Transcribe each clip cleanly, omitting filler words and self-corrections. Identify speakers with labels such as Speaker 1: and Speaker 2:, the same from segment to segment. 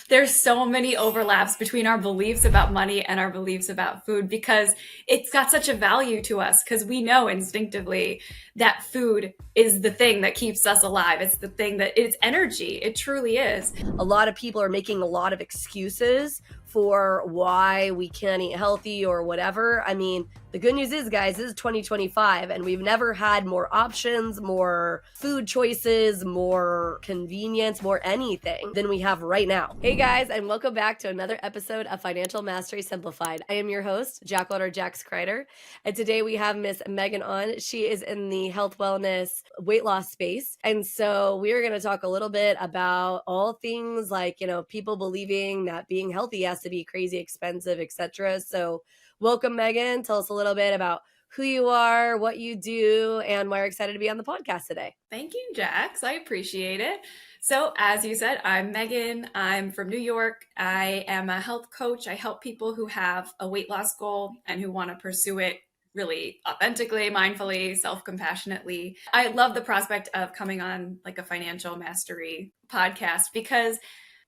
Speaker 1: There's so many overlaps between our beliefs about money and our beliefs about food because it's got such a value to us because we know instinctively that food is the thing that keeps us alive. It's the thing that it's energy. It truly is.
Speaker 2: A lot of people are making a lot of excuses for why we can't eat healthy or whatever. I mean, the good news is, guys, this is 2025 and we've never had more options, more food choices, more convenience, more anything than we have right now. Hey guys, and welcome back to another episode of Financial Mastery Simplified. I am your host, Jacqueline or Jax Crider, and today we have Miss Megan on. She is in the health, wellness, weight loss space. And so we are going to talk a little bit about all things like, people believing that being healthy has to be crazy expensive, etc. So welcome, Megan. Tell us a little bit about who you are, what you do, and why you're excited to be on the podcast today.
Speaker 1: Thank you, Jax. I appreciate it. So, as you said, I'm Megan. I'm from New York. I am a health coach. I help people who have a weight loss goal and who want to pursue it really authentically, mindfully, self-compassionately. I love the prospect of coming on like a financial mastery podcast because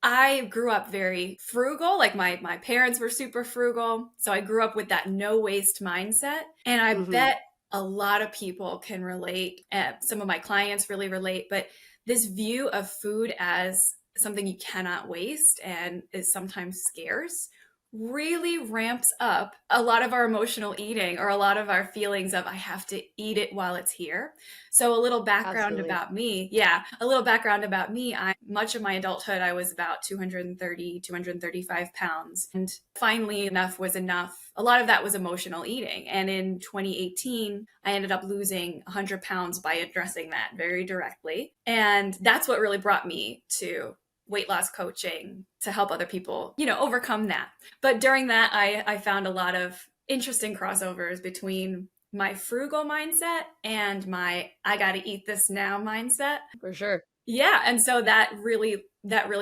Speaker 1: I grew up very frugal. Like my parents were super frugal. So I grew up with that no waste mindset. And I bet a lot of people can relate. Some of my clients really relate, but this view of food as something you cannot waste and is sometimes scarce really ramps up a lot of our emotional eating or a lot of our feelings of I have to eat it while it's here. So a little background about me. Yeah, a little background about me. Much of my adulthood, I was about 230, 235 pounds. And finally, enough was enough. A lot of that was emotional eating. And in 2018, I ended up losing 100 pounds by addressing that very directly. And that's what really brought me to weight loss coaching to help other people, overcome that. But during that, I found a lot of interesting crossovers between my frugal mindset and my I got to eat this now mindset.
Speaker 2: For sure.
Speaker 1: Yeah, and so that really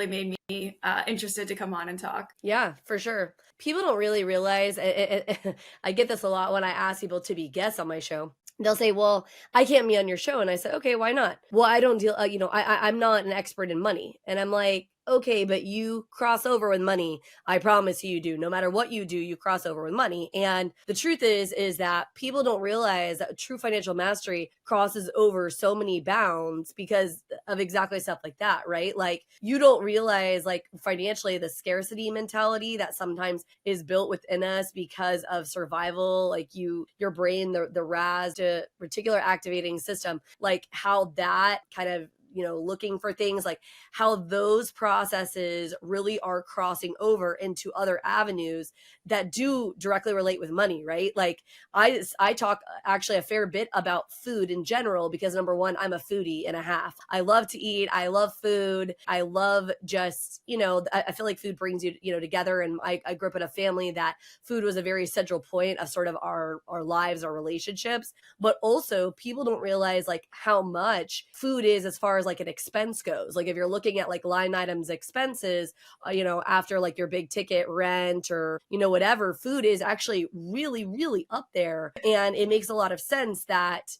Speaker 1: made me interested to come on and talk.
Speaker 2: Yeah, for sure. People don't really realize. I get this a lot when I ask people to be guests on my show. They'll say, well, I can't be on your show. And I said, okay, why not? Well, I don't deal, I'm not an expert in money. And I'm like, okay, but you cross over with money. I promise you do. No matter what you do, you cross over with money. And the truth is that people don't realize that true financial mastery crosses over so many bounds because of exactly stuff like that, right? Like you don't realize like financially the scarcity mentality that sometimes is built within us because of survival, like your brain, the RAS, the reticular activating system, like how that kind of looking for things, like how those processes really are crossing over into other avenues that do directly relate with money, right? Like I talk actually a fair bit about food in general because number one, I'm a foodie and a half. I love to eat. I love food. I love just, I feel like food brings you, together. And I grew up in a family that food was a very central point of sort of our lives, our relationships. But also people don't realize like how much food is as far as like an expense goes. Like if you're looking at like line items expenses, after like your big ticket rent or, whatever, food is actually really, really up there. And it makes a lot of sense that,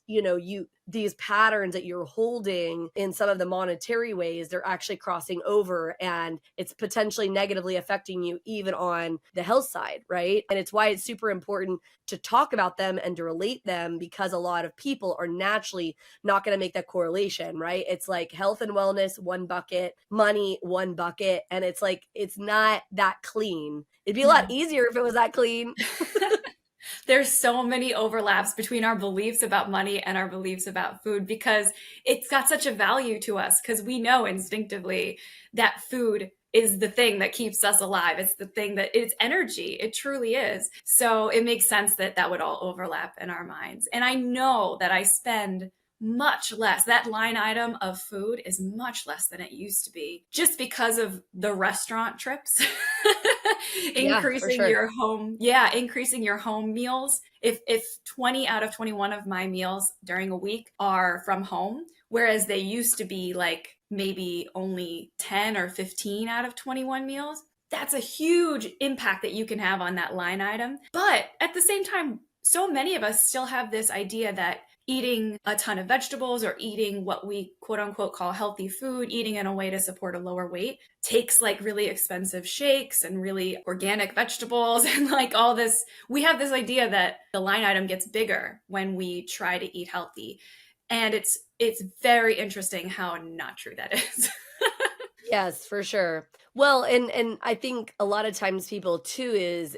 Speaker 2: these patterns that you're holding in some of the monetary ways, they're actually crossing over and it's potentially negatively affecting you even on the health side, right? And it's why it's super important to talk about them and to relate them because a lot of people are naturally not going to make that correlation, right? It's like health and wellness, one bucket, money, one bucket. And it's like, it's not that clean. It'd be a lot easier if it was that clean.
Speaker 1: There's so many overlaps between our beliefs about money and our beliefs about food because it's got such a value to us because we know instinctively that food is the thing that keeps us alive. It's the thing that it's energy. It truly is. So it makes sense that that would all overlap in our minds. And I know that I spend much less. That line item of food is much less than it used to be just because of the restaurant trips. Increasing your home. Yeah, increasing your home meals. If 20 out of 21 of my meals during a week are from home, whereas they used to be like maybe only 10 or 15 out of 21 meals, that's a huge impact that you can have on that line item. But at the same time, so many of us still have this idea that eating a ton of vegetables or eating what we quote unquote call healthy food, eating in a way to support a lower weight, takes like really expensive shakes and really organic vegetables and like all this. We have this idea that the line item gets bigger when we try to eat healthy. And it's very interesting how not true that is.
Speaker 2: Yes, for sure. Well, and I think a lot of times people too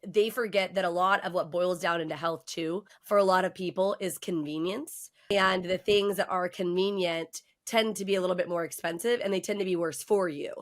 Speaker 2: they forget that a lot of what boils down into health too for a lot of people is convenience. And the things that are convenient tend to be a little bit more expensive and they tend to be worse for you.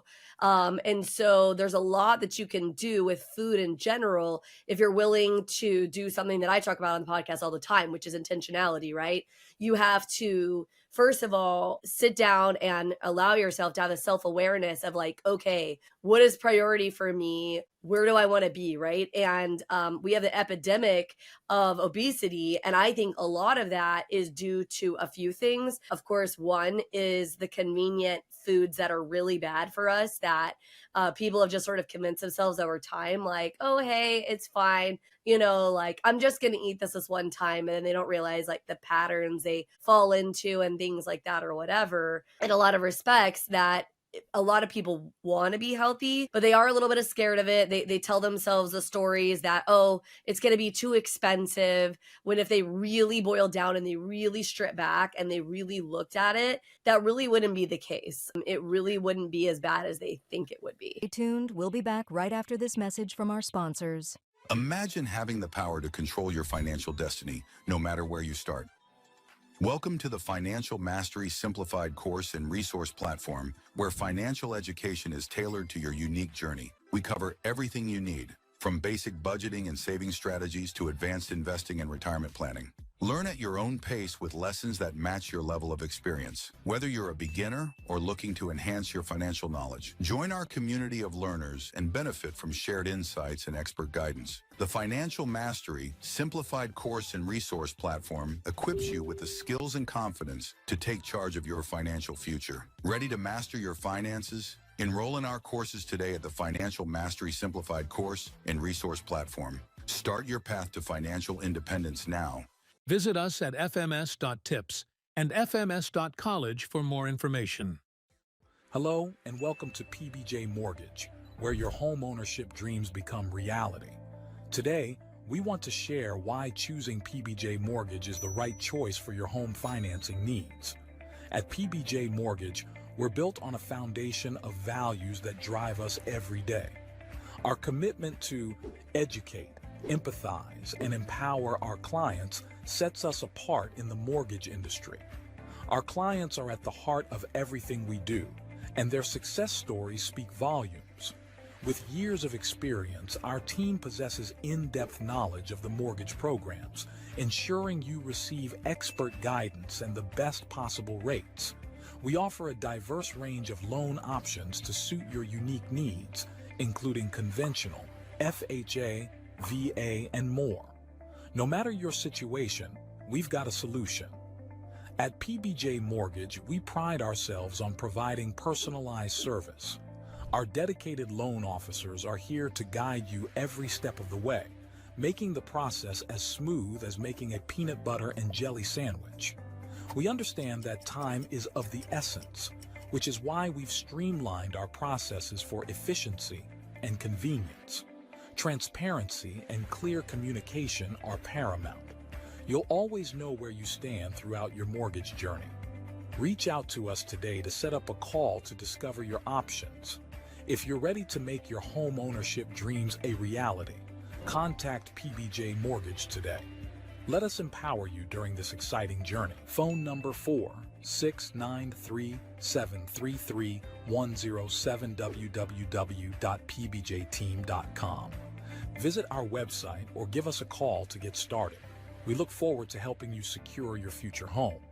Speaker 2: And so there's a lot that you can do with food in general if you're willing to do something that I talk about on the podcast all the time, which is intentionality, right? You have to first of all, sit down and allow yourself to have a self awareness of like, okay, what is priority for me? Where do I want to be? Right. And we have the epidemic of obesity. And I think a lot of that is due to a few things. Of course, one is the convenient foods that are really bad for us that people have just sort of convinced themselves over time, like, oh, hey, it's fine. Like I'm just going to eat this one time. And then they don't realize like the patterns they fall into and things like that or whatever. In a lot of respects, that a lot of people want to be healthy, but they are a little bit scared of it. They tell themselves the stories that, oh, it's going to be too expensive. When if they really boil down and they really strip back and they really looked at it, that really wouldn't be the case. It really wouldn't be as bad as they think it would be.
Speaker 3: Stay tuned. We'll be back right after this message from our sponsors.
Speaker 4: Imagine having the power to control your financial destiny, no matter where you start. Welcome to the Financial Mastery Simplified course and resource platform, where financial education is tailored to your unique journey. We cover everything you need, from basic budgeting and saving strategies to advanced investing and retirement planning. Learn at your own pace with lessons that match your level of experience. Whether you're a beginner or looking to enhance your financial knowledge, join our community of learners and benefit from shared insights and expert guidance. The Financial Mastery Simplified course and resource platform equips you with the skills and confidence to take charge of your financial future. Ready to master your finances? Enroll in our courses today at the Financial Mastery Simplified course and resource platform. Start your path to financial independence now.
Speaker 5: Visit us at fms.tips and fms.college for more information.
Speaker 6: Hello and welcome to PBJ Mortgage, where your home ownership dreams become reality. Today, we want to share why choosing PBJ Mortgage is the right choice for your home financing needs. At PBJ Mortgage, we're built on a foundation of values that drive us every day. Our commitment to educate, empathize, and empower our clients sets us apart in the mortgage industry. Our clients are at the heart of everything we do, and their success stories speak volumes. With years of experience, our team possesses in-depth knowledge of the mortgage programs, ensuring you receive expert guidance and the best possible rates. We offer a diverse range of loan options to suit your unique needs, including conventional, FHA, VA, and more. No matter your situation, we've got a solution. At PBJ Mortgage, we pride ourselves on providing personalized service. Our dedicated loan officers are here to guide you every step of the way, making the process as smooth as making a peanut butter and jelly sandwich. We understand that time is of the essence, which is why we've streamlined our processes for efficiency and convenience. Transparency and clear communication are paramount. You'll always know where you stand throughout your mortgage journey. Reach out to us today to set up a call to discover your options. If you're ready to make your home ownership dreams a reality, contact PBJ Mortgage today. Let us empower you during this exciting journey. Phone number 4-693-733-107 www.pbjteam.com. Visit our website or give us a call to get started. We look forward to helping you secure your future home.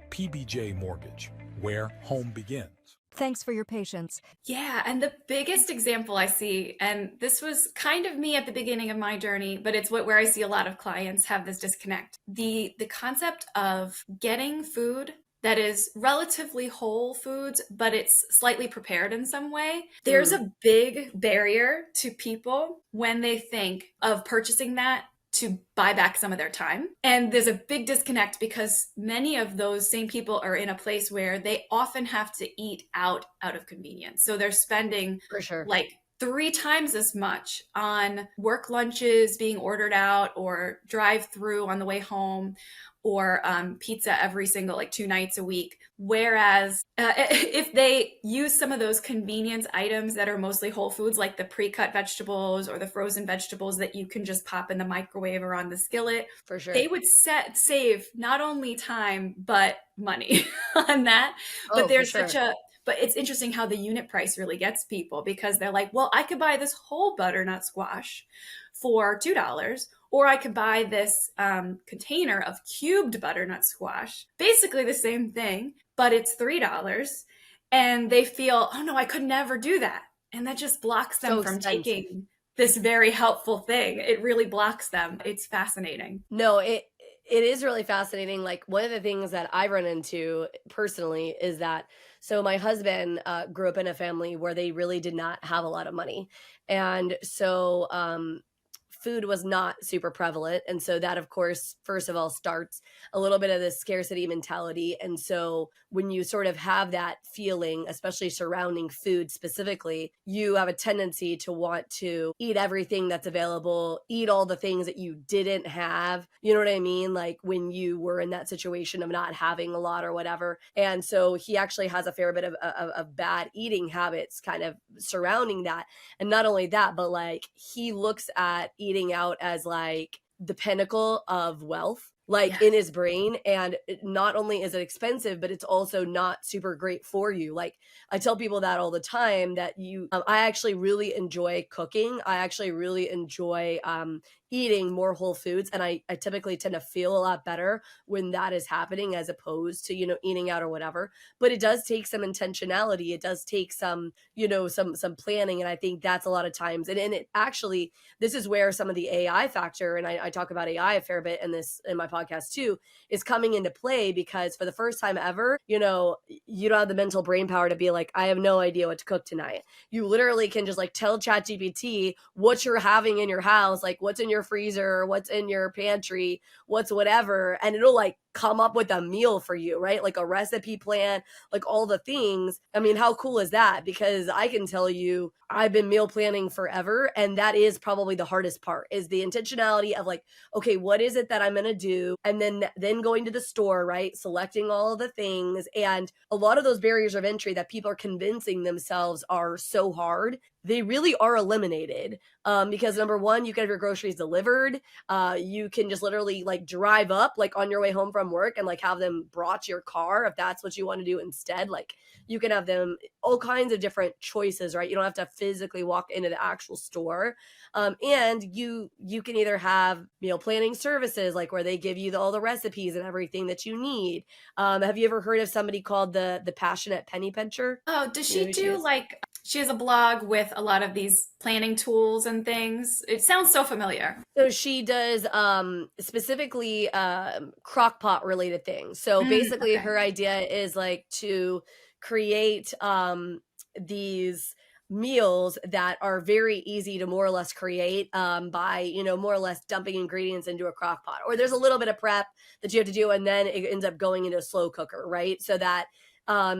Speaker 6: PBJ Mortgage, where home begins.
Speaker 3: Thanks for your patience.
Speaker 1: Yeah, and the biggest example I see, and this was kind of me at the beginning of my journey, but it's where I see a lot of clients have this disconnect. The concept of getting food that is relatively whole foods, but it's slightly prepared in some way. There's a big barrier to people when they think of purchasing that to buy back some of their time. And there's a big disconnect because many of those same people are in a place where they often have to eat out of convenience. So they're spending
Speaker 2: For sure.
Speaker 1: like 3 times as much on work lunches being ordered out or drive through on the way home or pizza every single like 2 nights a week. Whereas if they use some of those convenience items that are mostly whole foods, like the pre-cut vegetables or the frozen vegetables that you can just pop in the microwave or on the skillet,
Speaker 2: For sure.
Speaker 1: they would save not only time, but money on that. But
Speaker 2: Oh, for
Speaker 1: there's
Speaker 2: sure.
Speaker 1: but it's interesting how the unit price really gets people because they're like, well, I could buy this whole butternut squash for $2, or I could buy this container of cubed butternut squash, basically the same thing, but it's $3. And they feel, oh no, I could never do that. And that just blocks them
Speaker 2: So
Speaker 1: from
Speaker 2: expensive.
Speaker 1: taking this very helpful thing. It really blocks them. It's fascinating.
Speaker 2: No, it is really fascinating. Like one of the things that I run into personally is that so my husband grew up in a family where they really did not have a lot of money. And so food was not super prevalent. And so that, of course, first of all, starts a little bit of this scarcity mentality. And so when you sort of have that feeling, especially surrounding food specifically, you have a tendency to want to eat everything that's available, eat all the things that you didn't have. You know what I mean? Like when you were in that situation of not having a lot or whatever. And so he actually has a fair bit of bad eating habits kind of surrounding that. And not only that, but like he looks at eating out as like the pinnacle of wealth, like
Speaker 1: Yes.
Speaker 2: in his brain. And not only is it expensive, but it's also not super great for you. Like I tell people that all the time that I actually really enjoy cooking. I actually really enjoy eating more whole foods. And I typically tend to feel a lot better when that is happening as opposed to, eating out or whatever. But it does take some intentionality. It does take some, some planning. And I think that's a lot of times. And it actually, this is where some of the AI factor, and I talk about AI a fair bit in my podcast too, is coming into play because for the first time ever, you don't have the mental brain power to be like, I have no idea what to cook tonight. You literally can just like tell ChatGPT what you're having in your house, like what's in your freezer, what's in your pantry, what's whatever, and it'll like come up with a meal for you, right? Like a recipe plan, like all the things. I mean, how cool is that? Because I can tell you, I've been meal planning forever. And that is probably the hardest part is the intentionality of like, okay, what is it that I'm going to do? And then going to the store, right? Selecting all of the things. And a lot of those barriers of entry that people are convincing themselves are so hard, they really are eliminated. Because number one, you can have your groceries delivered. You can just literally like drive up like on your way home from work and like have them brought to your car if that's what you want to do instead. Like you can have them all kinds of different choices, right? You don't have to physically walk into the actual store. And you can either have meal planning services like where they give you all the recipes and everything that you need. Have you ever heard of somebody called the Passionate Penny Pincher?
Speaker 1: Oh, does
Speaker 2: You know
Speaker 1: she
Speaker 2: who she
Speaker 1: do
Speaker 2: is?
Speaker 1: like she has a blog with a lot of these planning tools and things? It sounds so familiar.
Speaker 2: So she does specifically crock pot related things. So basically
Speaker 1: Okay.
Speaker 2: her idea is like to create these meals that are very easy to more or less create by more or less dumping ingredients into a crock pot, or there's a little bit of prep that you have to do and then it ends up going into a slow cooker, right? So that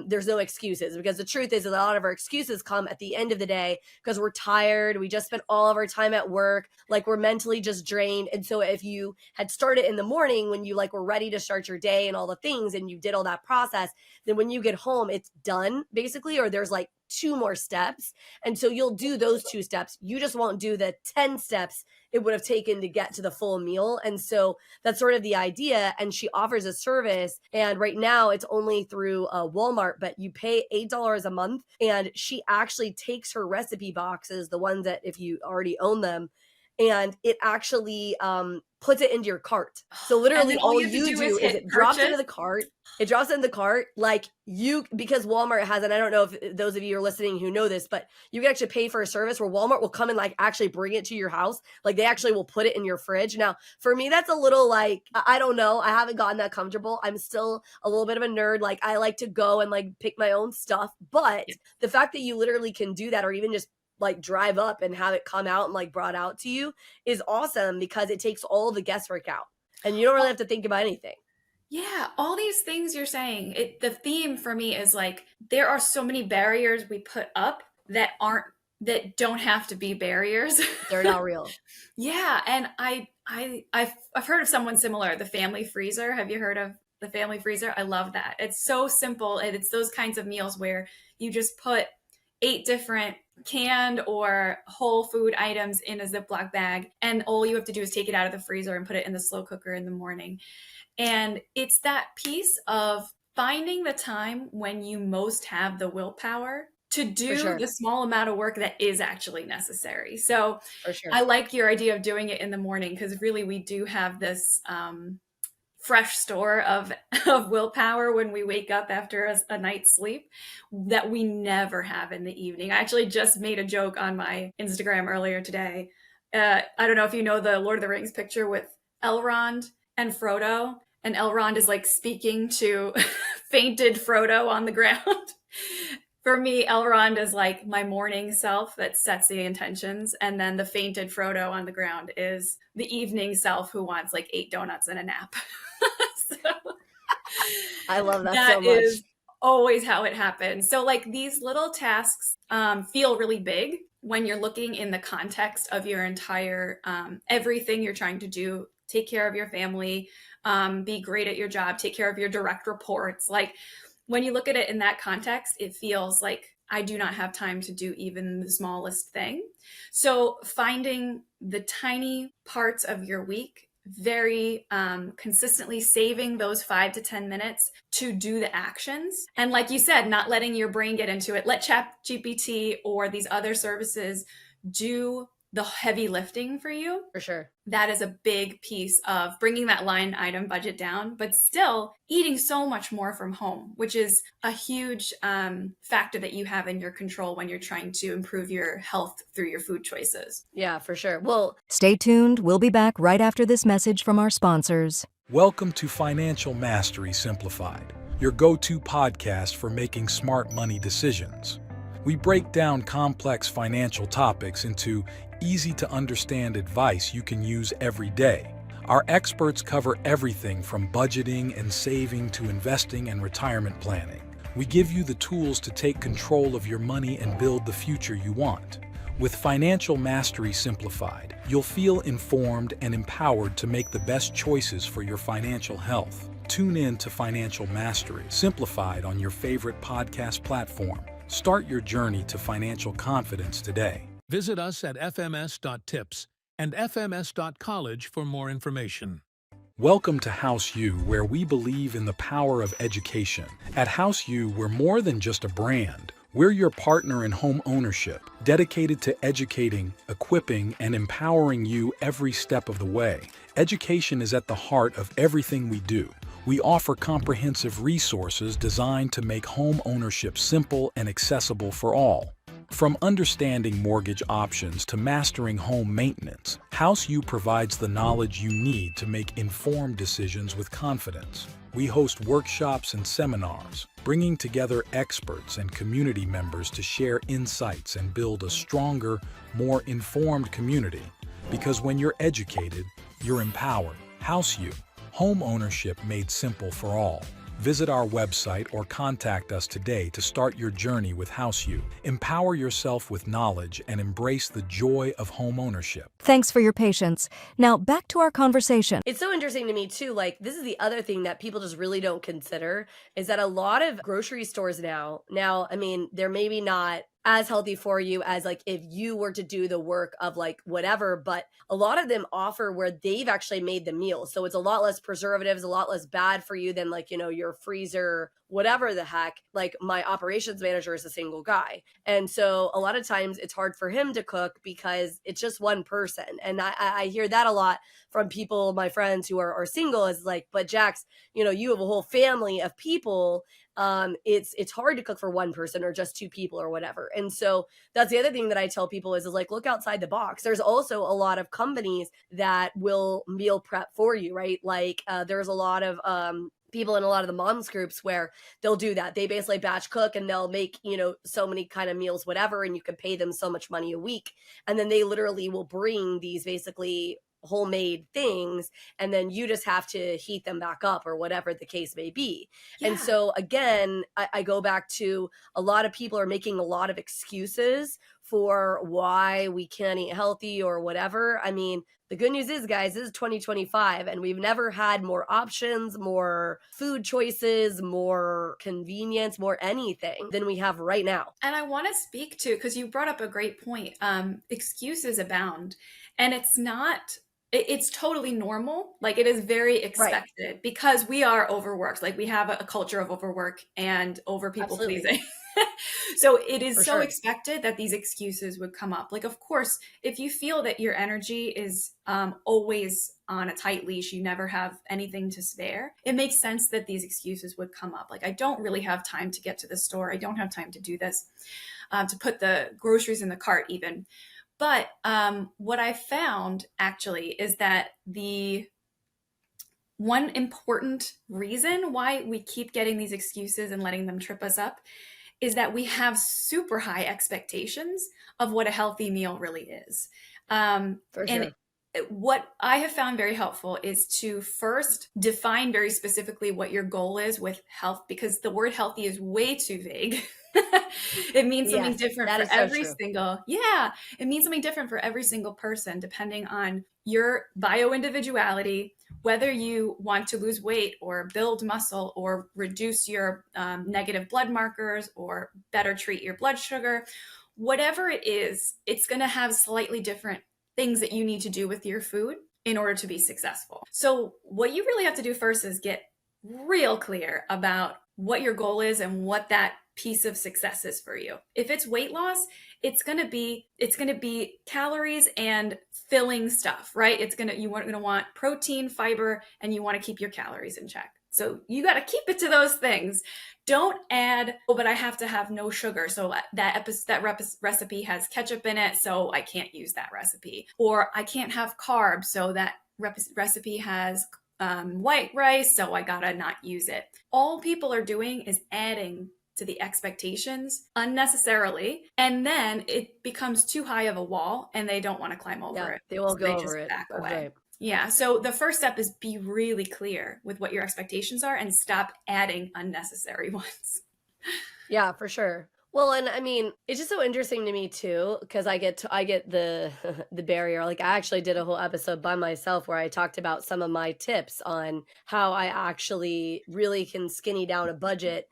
Speaker 2: there's no excuses, because the truth is that a lot of our excuses come at the end of the day because we're tired. We just spent all of our time at work. Like we're mentally just drained. And so if you had started in the morning when you like were ready to start your day and all the things and you did all that process, then when you get home, it's done basically, or there's like 2 more steps. And so you'll do those 2 steps. You just won't do the 10 steps it would have taken to get to the full meal. And so that's sort of the idea. And she offers a service. And right now it's only through Walmart, but you pay $8 a month. And she actually takes her recipe boxes, the ones that if you already own them, and it actually puts it into your cart. So
Speaker 1: And
Speaker 2: literally
Speaker 1: then
Speaker 2: all
Speaker 1: you have to
Speaker 2: you
Speaker 1: do
Speaker 2: do
Speaker 1: is
Speaker 2: is
Speaker 1: hit
Speaker 2: it drops into
Speaker 1: purchase.
Speaker 2: the cart. It drops into the cart like because Walmart has, and I don't know if those of you are listening who know this, but you can actually pay for a service where Walmart will come and like actually bring it to your house. Like they actually will put it in your fridge. Now, for me, that's a little like, I don't know. I haven't gotten that comfortable. I'm still a little bit of a nerd. Like I like to go and like pick my own stuff. But
Speaker 1: Yeah.
Speaker 2: the fact that you literally can do that, or even just like drive up and have it come out and like brought out to you is awesome because it takes all the guesswork out and you don't really have to think about anything.
Speaker 1: Yeah, all these things you're saying, the theme for me is like there are so many barriers we put up that don't have to be barriers.
Speaker 2: They're not real.
Speaker 1: Yeah, and I've heard of someone similar, the family freezer. Have you heard of the family freezer? I love that. It's so simple, and it's those kinds of meals where you just put 8 different canned or whole food items in a Ziploc bag, and all you have to do is take it out of the freezer and put it in the slow cooker in the morning. And it's that piece of finding the time when you most have the willpower to do
Speaker 2: sure.
Speaker 1: the small amount of work that is actually necessary. So
Speaker 2: For sure.
Speaker 1: I like your idea of doing it in the morning because really we do have this fresh store of willpower when we wake up after a night's sleep that we never have in the evening. I actually just made a joke on my Instagram earlier today. I don't know if you know the Lord of the Rings picture with Elrond and Frodo, and Elrond is like speaking to fainted Frodo on the ground. For me, Elrond is like my morning self that sets the intentions, and then the fainted Frodo on the ground is the evening self who wants like 8 donuts and a nap. So,
Speaker 2: I love that so much.
Speaker 1: Is always how it happens. So like these little tasks feel really big when you're looking in the context of your entire everything you're trying to do. Take care of your family, be great at your job, take care of your direct reports. Like when you look at it in that context, it feels like I do not have time to do even the smallest thing. So finding the tiny parts of your week, very consistently saving those 5 to 10 minutes to do the actions. And like you said, not letting your brain get into it. Let ChatGPT or these other services do the heavy lifting for you.
Speaker 2: For sure.
Speaker 1: That is a big piece of bringing that line item budget down, but still eating so much more from home, which is a huge factor that you have in your control when you're trying to improve your health through your food choices.
Speaker 2: Yeah, for sure. Well,
Speaker 3: Stay tuned. We'll be back right after this message from our sponsors.
Speaker 6: Welcome to Financial Mastery Simplified, your go-to podcast for making smart money decisions. We break down complex financial topics into easy-to-understand advice you can use every day. Our experts cover everything from budgeting and saving to investing and retirement planning. We give you the tools to take control of your money and build the future you want. With Financial Mastery Simplified, you'll feel informed and empowered to make the best choices for your financial health. Tune in to Financial Mastery Simplified on your favorite podcast platform. Start your journey to financial confidence today.
Speaker 5: Visit us at fms.tips and fms.college for more information.
Speaker 6: Welcome to House U, where we believe in the power of education. At House U, we're more than just a brand. We're your partner in home ownership, dedicated to educating, equipping, and empowering you every step of the way. Education is at the heart of everything we do. We offer comprehensive resources designed to make home ownership simple and accessible for all. From understanding mortgage options to mastering home maintenance, House U provides the knowledge you need to make informed decisions with confidence. We host workshops and seminars, bringing together experts and community members to share insights and build a stronger, more informed community. Because when you're educated, you're empowered. House U, home ownership made simple for all. Visit our website or contact us today to start your journey with House U. Empower yourself with knowledge and embrace the joy of home ownership.
Speaker 3: Thanks for your patience. Now back to our conversation.
Speaker 2: it's so interesting to me too. Like, this is the other thing that people just really don't consider is that a lot of grocery stores now, I mean, they're maybe not as healthy for you as like if you were to do the work of like whatever, but a lot of them offer where they've actually made the meal. So it's a lot less preservatives, a lot less bad for you than like, you know, your freezer, whatever the heck. Like my operations manager is a single guy. And so a lot of times it's hard for him to cook because it's just one person. And I hear that a lot from people, my friends who are single is like, but Jax, you know, you have a whole family of people. It's hard to cook for one person or just 2 people or whatever. And so that's the other thing that I tell people is like, look outside the box. There's also a lot of companies that will meal prep for you, right? Like, there's a lot of, people in a lot of the moms groups where they'll do that. They basically batch cook and they'll make, so many kind of meals, whatever, and you can pay them so much money a week. And then they literally will bring these basically homemade things, and then you just have to heat them back up or whatever the case may be. And
Speaker 1: Yeah.
Speaker 2: so again, I go back to, a lot of people are making a lot of excuses for why we can't eat healthy or whatever. I mean, the good news is, guys, this is 2025 and we've never had more options, more food choices, more convenience, more anything than we have right now.
Speaker 1: And I want to speak to, because you brought up a great point, excuses abound. And it's totally normal. Like, it is very expected because we are overworked. Like, we have a culture of overwork and over people pleasing. So it is so expected that these excuses would come up. Like, of course, if you feel that your energy is always on a tight leash, you never have anything to spare, it makes sense that these excuses would come up. Like, I don't really have time to get to the store. I don't have time to do this, to put the groceries in the cart even. But what I found actually is that the one important reason why we keep getting these excuses and letting them trip us up is that we have super high expectations of what a healthy meal really is.
Speaker 2: For sure.
Speaker 1: What I have found very helpful is to first define very specifically what your goal is with health, because the word healthy is way too vague. It means something different for every single, it means something different for every single person, depending on your bio-individuality, whether you want to lose weight or build muscle or reduce your negative blood markers or better treat your blood sugar. Whatever it is, it's going to have slightly different things that you need to do with your food in order to be successful. So what you really have to do first is get real clear about what your goal is and what that piece of success is for you. If it's weight loss, it's going to be calories and filling stuff, right? You're going to want protein, fiber, and you want to keep your calories in check. So you got to keep it to those things. Don't add, but I have to have no sugar. So that recipe has ketchup in it, so I can't use that recipe. Or I can't have carbs, so that recipe has white rice, so I gotta not use it. All people are doing is adding to the expectations unnecessarily, and then it becomes too high of a wall and they don't want to climb over it.
Speaker 2: They won't
Speaker 1: So
Speaker 2: go over it.
Speaker 1: Back
Speaker 2: That's
Speaker 1: away.
Speaker 2: right.
Speaker 1: Yeah. So the first step is be really clear with what your expectations are and stop adding unnecessary ones.
Speaker 2: Yeah, for sure. Well, and I mean, it's just so interesting to me too, because I get the the barrier. Like, I actually did a whole episode by myself where I talked about some of my tips on how I actually really can skinny down a budget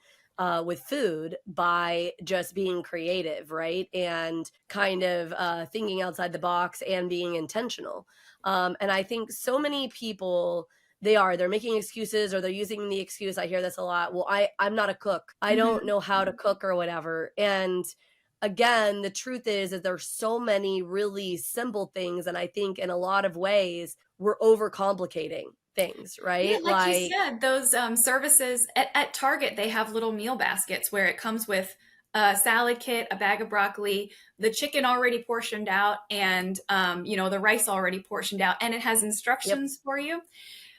Speaker 2: with food by just being creative, right? And kind of thinking outside the box and being intentional. And I think so many people, they're making excuses, or they're using the excuse. I hear this a lot. Well, I'm not a cook. I don't know how to cook or whatever. And again, the truth is that there's so many really simple things. And I think in a lot of ways, we're overcomplicating things, right?
Speaker 1: Yeah, like you said, those services at Target, they have little meal baskets where it comes with a salad kit, a bag of broccoli, the chicken already portioned out, and the rice already portioned out, and it has instructions for you.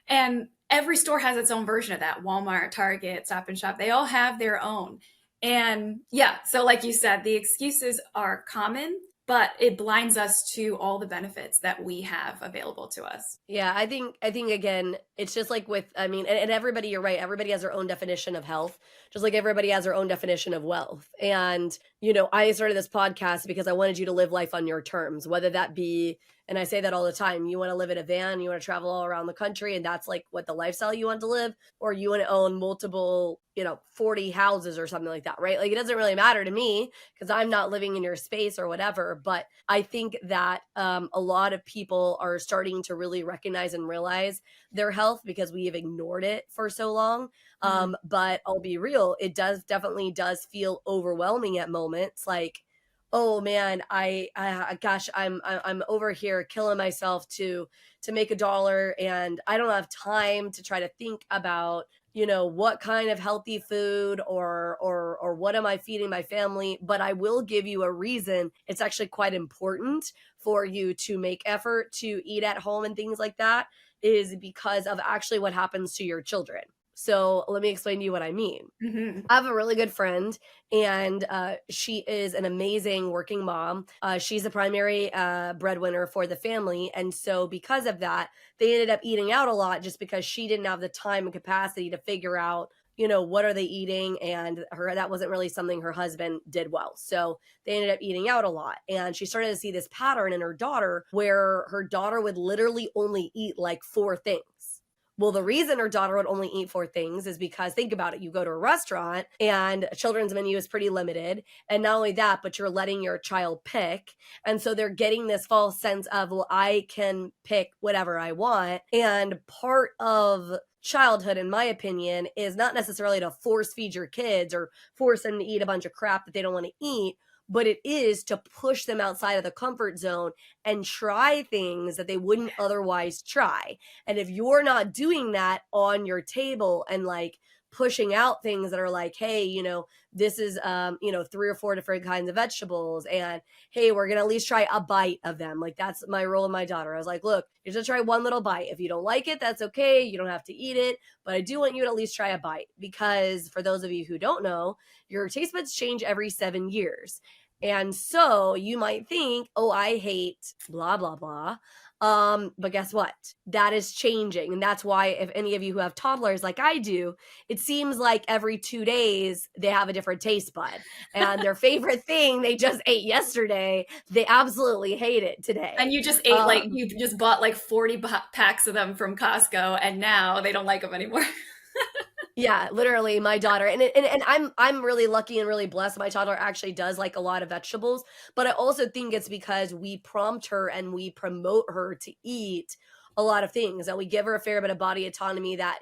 Speaker 1: And every store has its own version of that. Walmart, Target, Stop and Shop, they all have their own. And so like you said, the excuses are common, but it blinds us to all the benefits that we have available to us.
Speaker 2: Yeah, I think again, it's just like with, I mean, and everybody, you're right, everybody has their own definition of health, just like everybody has their own definition of wealth. And, I started this podcast because I wanted you to live life on your terms, whether that be, and I say that all the time, you want to live in a van, you want to travel all around the country, and that's like what the lifestyle you want to live, or you want to own multiple, 40 houses or something like that, right? Like, it doesn't really matter to me because I'm not living in your space or whatever. But I think that a lot of people are starting to really recognize and realize their health because we have ignored it for so long. But I'll be real, it definitely does feel overwhelming at moments. Like, oh man, gosh, I'm over here killing myself to make $1, and I don't have time to try to think about, what kind of healthy food or what am I feeding my family. But I will give you a reason. It's actually quite important for you to make effort to eat at home and things like that, is because of actually what happens to your children. So let me explain to you what I mean.
Speaker 1: Hmm.
Speaker 2: I have a really good friend, and she is an amazing working mom. She's the primary breadwinner for the family. And so, because of that, they ended up eating out a lot just because she didn't have the time and capacity to figure out, what are they eating. And that wasn't really something her husband did well. So they ended up eating out a lot. And she started to see this pattern in her daughter where her daughter would literally only eat like four things. Well, the reason her daughter would only eat four things is because, think about it, you go to a restaurant and a children's menu is pretty limited. And not only that, but you're letting your child pick. And so they're getting this false sense of, well, I can pick whatever I want. And part of childhood, in my opinion, is not necessarily to force feed your kids or force them to eat a bunch of crap that they don't want to eat, but it is to push them outside of the comfort zone and try things that they wouldn't otherwise try. And if you're not doing that on your table and like pushing out things that are like, hey, this is, three or four different kinds of vegetables. And hey, we're going to at least try a bite of them. Like, that's my role with my daughter. I was like, look, you're just try one little bite. If you don't like it, that's okay. You don't have to eat it. But I do want you to at least try a bite, because for those of you who don't know, your taste buds change every 7 years. And so you might think, oh, I hate blah, blah, blah. But guess what? That is changing. And that's why, if any of you who have toddlers like I do, it seems like every 2 days they have a different taste bud. And their favorite thing they just ate yesterday, they absolutely hate it today.
Speaker 1: And you just ate you just bought like 40 packs of them from Costco, and now they don't like them anymore.
Speaker 2: Yeah, literally my daughter. And I'm really lucky and really blessed. My toddler actually does like a lot of vegetables, but I also think it's because we prompt her and we promote her to eat a lot of things, and we give her a fair bit of body autonomy that,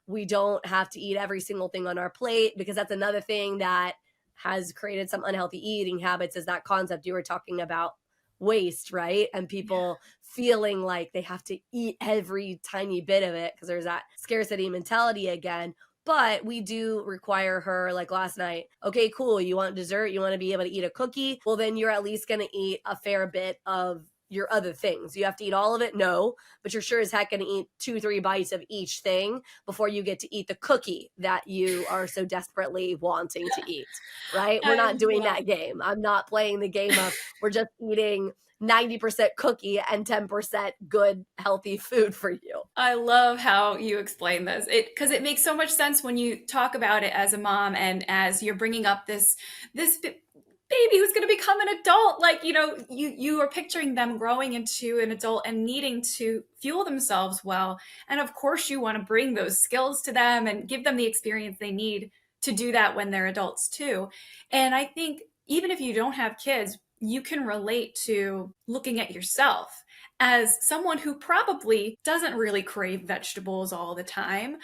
Speaker 2: we don't have to eat every single thing on our plate, because that's another thing that has created some unhealthy eating habits, is that concept you were talking about, waste, right? And people feeling like they have to eat every tiny bit of it because there's that scarcity mentality again. But we do require her, like last night, okay, cool, you want dessert, you want to be able to eat a cookie, well, then you're at least going to eat a fair bit of your other things. You have to eat all of it? No, but you're sure as heck going to eat 2-3 bites of each thing before you get to eat the cookie that you are so desperately wanting to eat, right? We're not doing that game. I'm not playing the game of we're just eating 90% cookie and 10% good, healthy food for you.
Speaker 1: I love how you explain this, because it makes so much sense when you talk about it as a mom and as you're bringing up this baby who's going to become an adult. Like, you are picturing them growing into an adult and needing to fuel themselves well. And of course, you want to bring those skills to them and give them the experience they need to do that when they're adults too. And I think even if you don't have kids, you can relate to looking at yourself as someone who probably doesn't really crave vegetables all the time,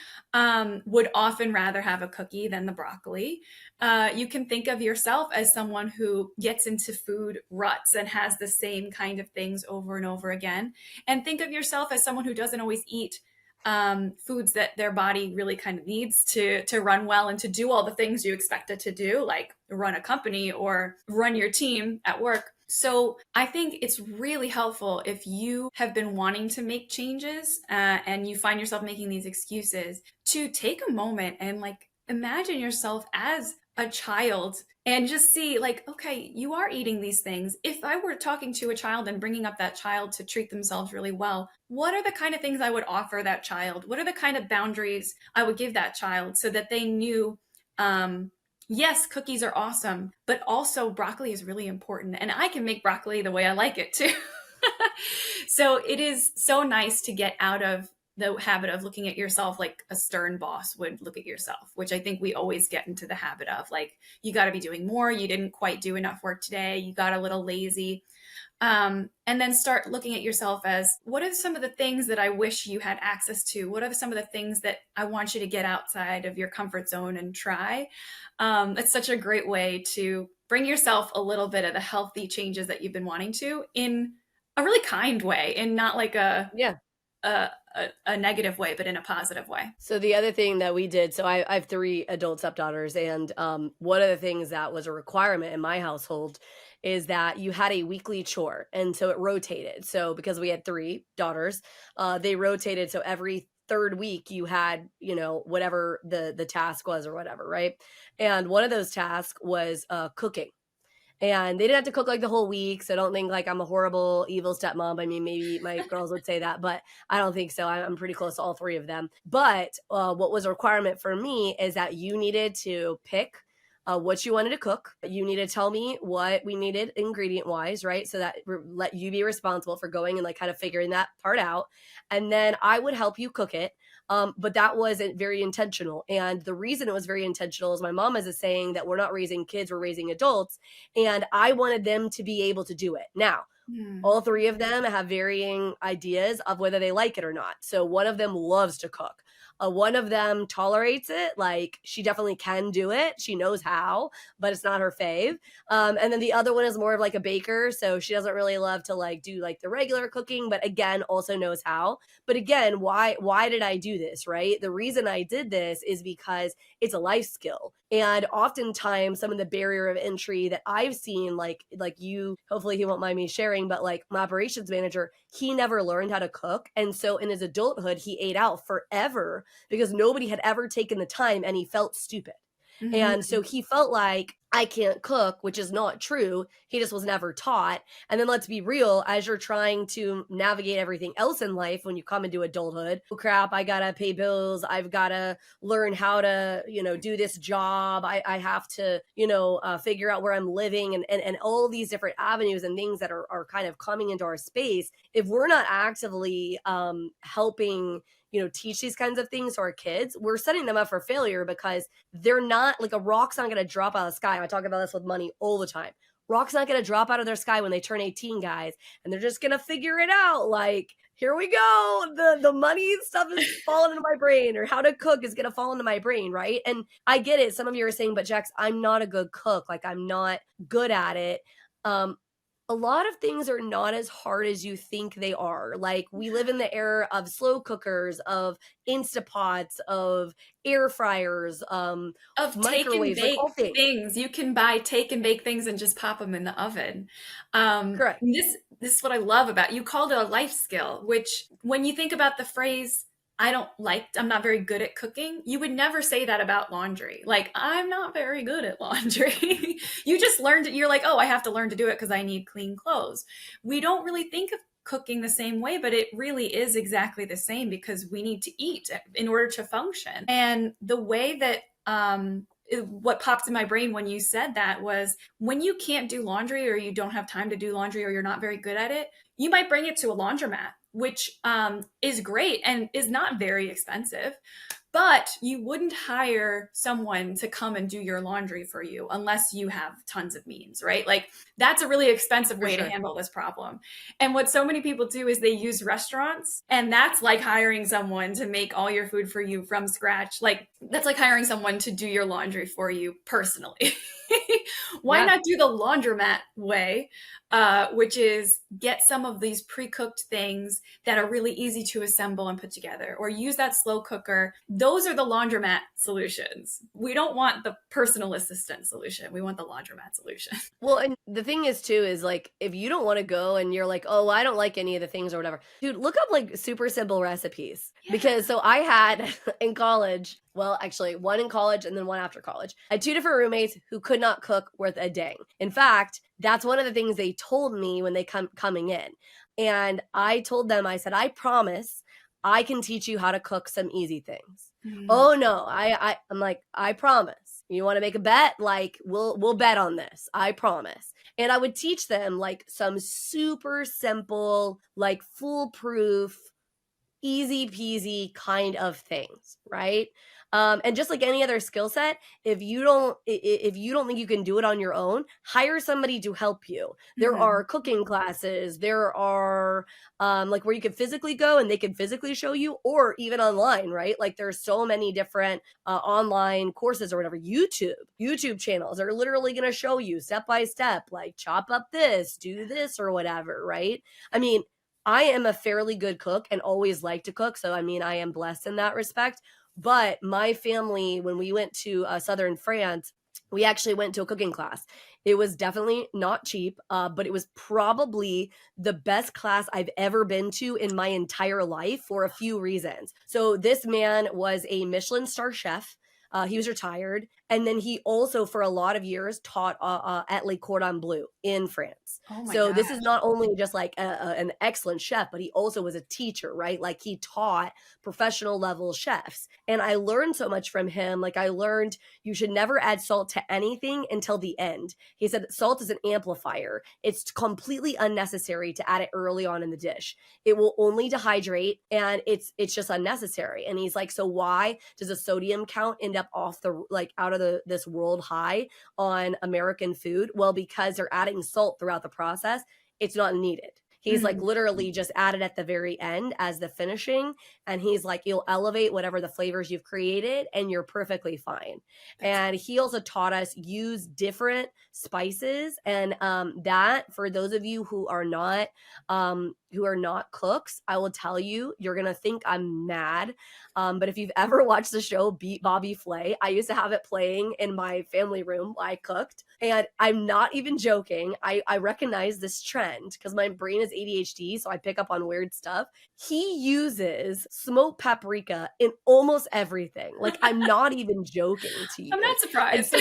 Speaker 1: would often rather have a cookie than the broccoli. You can think of yourself as someone who gets into food ruts and has the same kind of things over and over again. And think of yourself as someone who doesn't always eat foods that their body really kind of needs to run well and to do all the things you expect it to do, like run a company or run your team at work. So I think it's really helpful if you have been wanting to make changes and you find yourself making these excuses, to take a moment and like imagine yourself as a child and just see like, okay, you are eating these things. If I were talking to a child and bringing up that child to treat themselves really well, what are the kind of things I would offer that child? What are the kind of boundaries I would give that child so that they knew, yes, cookies are awesome, but also broccoli is really important. And I can make broccoli the way I like it too. So it is so nice to get out of the habit of looking at yourself like a stern boss would look at yourself, which I think we always get into the habit of, like, you got to be doing more. You didn't quite do enough work today. You got a little lazy. And then start looking at yourself as, what are some of the things that I wish you had access to? What are some of the things that I want you to get outside of your comfort zone and try? It's such a great way to bring yourself a little bit of the healthy changes that you've been wanting to, in a really kind way, and not like a negative way, but in a positive way.
Speaker 2: So the other thing that we did, so I have 3 adult stepdaughters, and one of the things that was a requirement in my household is that you had a weekly chore. And so it rotated. So because we had 3 daughters, they rotated. So every third week you had, whatever the task was or whatever, right? And one of those tasks was cooking. And they didn't have to cook like the whole week. So don't think like I'm a horrible, evil stepmom. I mean, maybe my girls would say that, but I don't think so. I'm pretty close to all three of them. But what was a requirement for me is that you needed to pick what you wanted to cook. You need to tell me what we needed ingredient wise, right? So that let you be responsible for going and like kind of figuring that part out. And then I would help you cook it. But that wasn't very intentional. And the reason it was very intentional is my mom is saying that we're not raising kids, we're raising adults. And I wanted them to be able to do it. Now, all three of them have varying ideas of whether they like it or not. So one of them loves to cook. One of them tolerates it. Like she definitely can do it. She knows how, but it's not her fave. And then the other one is more of like a baker. So she doesn't really love to like do like the regular cooking, but again, also knows how. But again, why did I do this, right? The reason I did this is because it's a life skill. And oftentimes some of the barrier of entry that I've seen, like you, hopefully he won't mind me sharing, but like my operations manager, he never learned how to cook. And so in his adulthood, he ate out forever because nobody had ever taken the time and he felt stupid.
Speaker 1: Mm-hmm.
Speaker 2: And so he felt like I can't cook, which is not true. He just was never taught. And then let's be real, as you're trying to navigate everything else in life when you come into adulthood, oh crap, I gotta pay bills. I've gotta learn how to, do this job. I have to, figure out where I'm living and all these different avenues and things that are kind of coming into our space. If we're not actively helping teach these kinds of things to our kids, we're setting them up for failure because they're not like a rock's not going to drop out of the sky. I talk about this with money all the time. Rock's not going to drop out of their sky when they turn 18, guys, and they're just going to figure it out. Like, here we go. The money stuff is falling into my brain, or how to cook is going to fall into my brain, right? And I get it. Some of you are saying, but Jax, I'm not a good cook. Like, I'm not good at it. A lot of things are not as hard as you think they are. Like we live in the era of slow cookers, of Instapots, of air fryers,
Speaker 1: of take and
Speaker 2: microwaves,
Speaker 1: bake
Speaker 2: like all things.
Speaker 1: things. You can buy take and bake things and just pop them in the oven.
Speaker 2: Correct.
Speaker 1: This is what I love about you called it a life skill, which when you think about the phrase I'm not very good at cooking, you would never say that about laundry. Like, I'm not very good at laundry. You just learned it. You're like, oh, I have to learn to do it because I need clean clothes. We don't really think of cooking the same way, but it really is exactly the same because we need to eat in order to function. And the way that what popped in my brain when you said that was when you can't do laundry or you don't have time to do laundry or you're not very good at it, you might bring it to a laundromat, which is great and is not very expensive. But you wouldn't hire someone to come and do your laundry for you unless you have tons of means, right? Like that's a really expensive way to handle this problem. And what so many people do is they use restaurants, and that's like hiring someone to make all your food for you from scratch. Like that's like hiring someone to do your laundry for you personally. Why not do the laundromat way, which is get some of these pre-cooked things that are really easy to assemble and put together, or use that slow cooker. Those are the laundromat solutions. We don't want the personal assistant solution. We want the laundromat solution.
Speaker 2: Well, and the thing is too, is like, if you don't want to go and you're like, oh, I don't like any of the things or whatever, dude, look up like super simple recipes. Yeah. Because so I had in college, well, actually one in college and then one after college, I had two different roommates who could not cook worth a dang. In fact, that's one of the things they told me when they coming in. And I told them, I said, I promise I can teach you how to cook some easy things. Mm-hmm. Oh no, I'm like, I promise. You want to make a bet? Like we'll bet on this. I promise. And I would teach them like some super simple, like foolproof, easy peasy kind of things, right? And just like any other skill set, if you don't think you can do it on your own, hire somebody to help you. There are cooking classes. There are like where you can physically go and they can physically show you, or even online, right? Like there's so many different online courses or whatever. YouTube channels are literally going to show you step by step, like chop up this, do this or whatever, right? I mean, I am a fairly good cook and always like to cook. So, I mean, I am blessed in that respect. But my family, when we went to southern France, we actually went to a cooking class. It was definitely not cheap, but it was probably the best class I've ever been to in my entire life for a few reasons. So this man was a Michelin star chef. He was retired. And then he also, for a lot of years, taught at Le Cordon Bleu in France.
Speaker 1: Oh my
Speaker 2: So
Speaker 1: gosh.
Speaker 2: this is not only just like an excellent chef, but he also was a teacher, right? Like he taught professional level chefs. And I learned so much from him. Like I learned you should never add salt to anything until the end. He said salt is an amplifier. It's completely unnecessary to add it early on in the dish. It will only dehydrate and it's just unnecessary. And he's like, so why does a sodium count end up off the like out of this world high on American food? Well, because they're adding salt throughout the process, it's not needed. He's like literally just added at the very end as the finishing. And he's like, you'll elevate whatever the flavors you've created and you're perfectly fine. And he also taught us use different spices. And that for those of you who are not cooks, I will tell you, you're going to think I'm mad. But if you've ever watched the show Beat Bobby Flay, I used to have it playing in my family room while I cooked. And I'm not even joking. I recognize this trend because my brain is ADHD, so I pick up on weird stuff. He uses smoked paprika in almost everything. Like, I'm not even joking to you.
Speaker 1: I'm not
Speaker 2: And
Speaker 1: surprised.
Speaker 2: so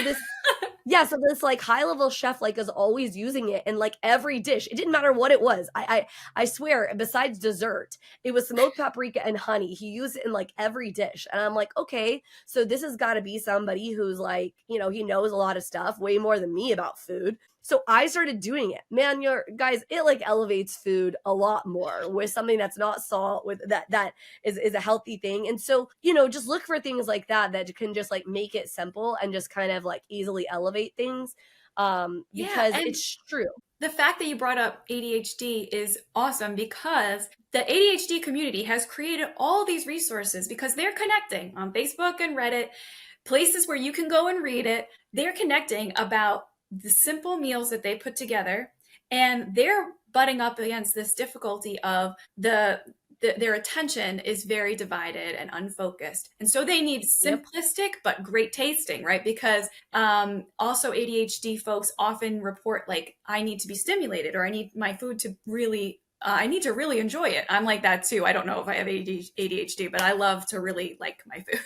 Speaker 2: so this like high level chef like is always using it in like every dish. It didn't matter what it was. I swear, besides dessert, it was smoked paprika and honey. He used it in like every dish. And I'm like, okay, so this has got to be somebody who's like, you know, he knows a lot of stuff, way more than me about food. So I started doing it. Man, it like elevates food a lot more with something that's not salt, with that is a healthy thing. And so, you know, just look for things like that can just like make it simple and just kind of like easily elevate things. Because
Speaker 1: and
Speaker 2: it's true.
Speaker 1: the fact that you brought up ADHD is awesome because the ADHD community has created all these resources because they're connecting on Facebook and Reddit, places where you can go and read it. They're connecting about the simple meals that they put together, and they're butting up against this difficulty of their attention is very divided and unfocused. And so they need simplistic but great tasting, right? Because also ADHD folks often report like, I need to be stimulated, or I need my food to really I need to really enjoy it. I'm like that too. I don't know if I have ADHD, but I love to really like my food.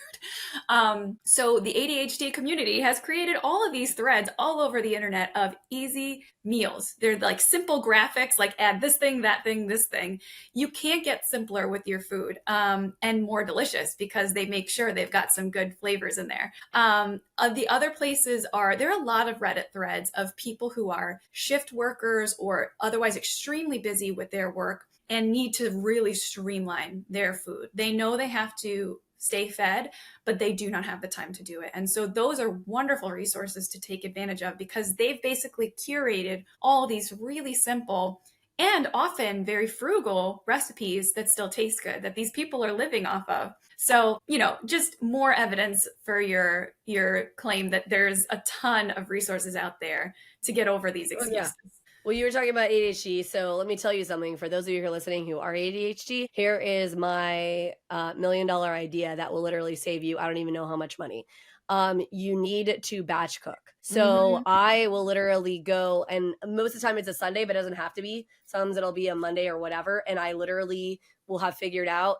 Speaker 1: So the ADHD community has created all of these threads all over the internet of easy meals. They're like simple graphics, like add this thing, that thing, this thing. You can't get simpler with your food and more delicious because they make sure they've got some good flavors in there. The other places there are a lot of Reddit threads of people who are shift workers or otherwise extremely busy with their work and need to really streamline their food. They know they have to stay fed, but they do not have the time to do it. And so those are wonderful resources to take advantage of because they've basically curated all these really simple and often very frugal recipes that still taste good, that these people are living off of. So, you know, just more evidence for your claim that there's a ton of resources out there to get over these excuses.
Speaker 2: Well, you were talking about ADHD, so let me tell you something. For those of you who are listening who are ADHD, here is my $1 million idea that will literally save you, I don't even know how much money. You need to batch cook. So I will literally go, and most of the time it's a Sunday, but it doesn't have to be. Sometimes it'll be a Monday or whatever. And I literally will have figured out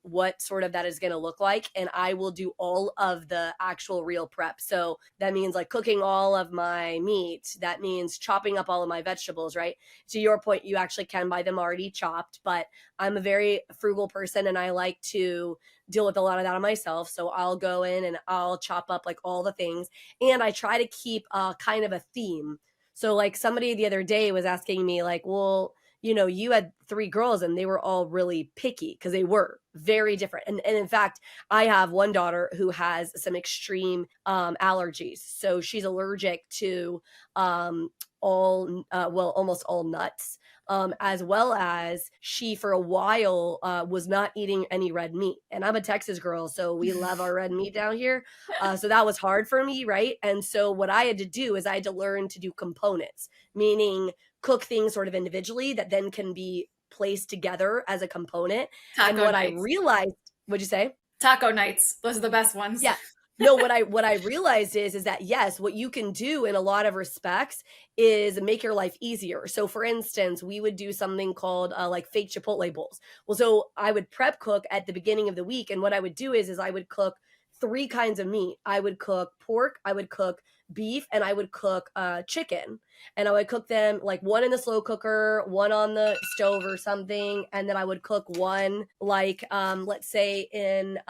Speaker 2: what sort of that is going to look like. And I will do all of the actual real prep. So that means like cooking all of my meat. That means chopping up all of my vegetables, right? To your point, you actually can buy them already chopped, but I'm a very frugal person and I like to deal with a lot of that on myself. So I'll go in and I'll chop up like all the things. And I try to keep kind of a theme. So like somebody the other day was asking me like, well, you know, you had 3 girls and they were all really picky because they were very different. And in fact, I have one daughter who has some extreme allergies. So she's allergic to almost all nuts. As well as she for a while was not eating any red meat. And I'm a Texas girl, so we love our red meat down here. So that was hard for me, right? And so what I had to do is I had to learn to do components, meaning cook things sort of individually that then can be placed together as a component.
Speaker 1: Taco
Speaker 2: and what
Speaker 1: nights.
Speaker 2: I realized, what'd you say?
Speaker 1: Taco nights. Those are the best ones.
Speaker 2: Yeah. No, what I realized is that yes, what you can do in a lot of respects is make your life easier. So for instance, we would do something called like fake Chipotle bowls. Well, so I would prep cook at the beginning of the week, and what I would do is I would cook three kinds of meat. I would cook pork, I would cook beef, and I would cook chicken. And I would cook them like one in the slow cooker, one on the stove or something, and then I would cook one like let's say in like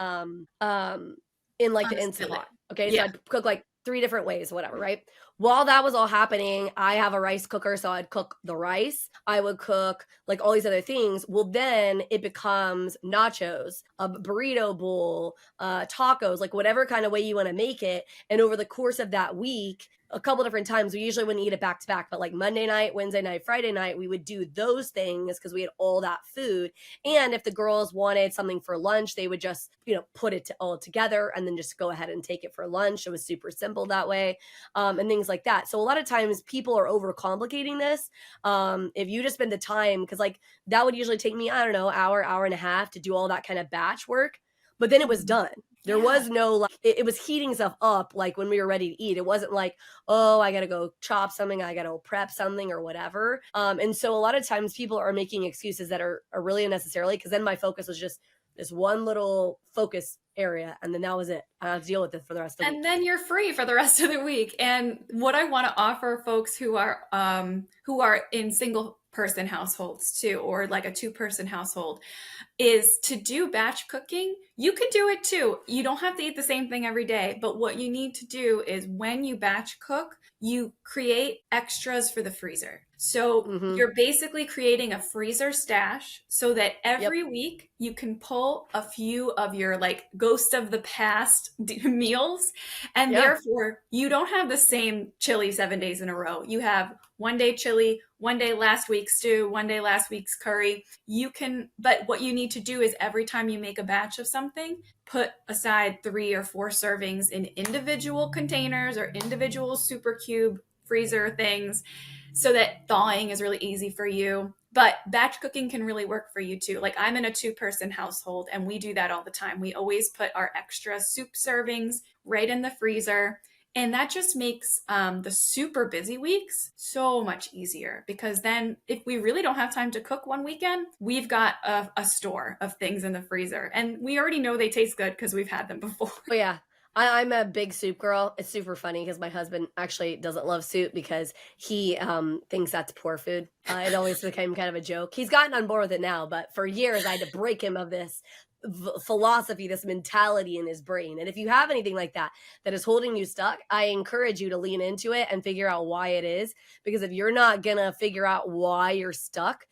Speaker 1: On
Speaker 2: the
Speaker 1: a
Speaker 2: instant
Speaker 1: skillet.
Speaker 2: pot. Okay, so
Speaker 1: Yeah.
Speaker 2: I'd cook like three different ways, whatever, right? While that was all happening, I have a rice cooker, so I'd cook the rice. I would cook like all these other things. Well, then it becomes nachos, a burrito bowl, tacos, like whatever kind of way you want to make it. And over the course of that week, a couple different times, we usually wouldn't eat it back to back, but like Monday night, Wednesday night, Friday night, we would do those things because we had all that food. And if the girls wanted something for lunch, they would just, put it all together and then just go ahead and take it for lunch. It was super simple that way, and things like that. So a lot of times people are overcomplicating this. If you just spend the time, because like that would usually take me, I don't know, hour and a half to do all that kind of batch work, but then it was done. There
Speaker 1: Yeah.
Speaker 2: was no like it was heating stuff up like when we were ready to eat. It wasn't like, oh, I gotta go chop something, I gotta prep something or whatever. And so a lot of times people are making excuses that are really unnecessarily, because then my focus was just this one little focus area, and then that was it. I have to deal with it for the rest of the
Speaker 1: And
Speaker 2: week.
Speaker 1: then you're free for the rest of the week. And what I want to offer folks who are in single person households too, or like a 2-person household, is to do batch cooking. You can do it too. You don't have to eat the same thing every day, but what you need to do is when you batch cook, you create extras for the freezer. So
Speaker 2: Mm-hmm.
Speaker 1: you're basically creating a freezer stash so that
Speaker 2: Yep.
Speaker 1: every week you can pull a few of your like ghost of the past meals. And
Speaker 2: Yeah.
Speaker 1: therefore you don't have the same chili 7 days in a row. You have one day chili, one day last week's stew, one day last week's curry. But what you need to do is every time you make a batch of something, put aside 3 or 4 servings in individual containers or individual super cube freezer things so that thawing is really easy for you. But batch cooking can really work for you too. Like I'm in a 2-person household and we do that all the time. We always put our extra soup servings right in the freezer. And that just makes the super busy weeks so much easier, because then if we really don't have time to cook one weekend, we've got a store of things in the freezer. And we already know they taste good because we've had them before.
Speaker 2: Oh yeah. I'm a big soup girl. It's super funny because my husband actually doesn't love soup because he thinks that's poor food. It always became kind of a joke. He's gotten on board with it now, but for years I had to break him of this philosophy, this mentality in his brain. And if you have anything like that that is holding you stuck, I encourage you to lean into it and figure out why it is. Because if you're not gonna figure out why you're stuck,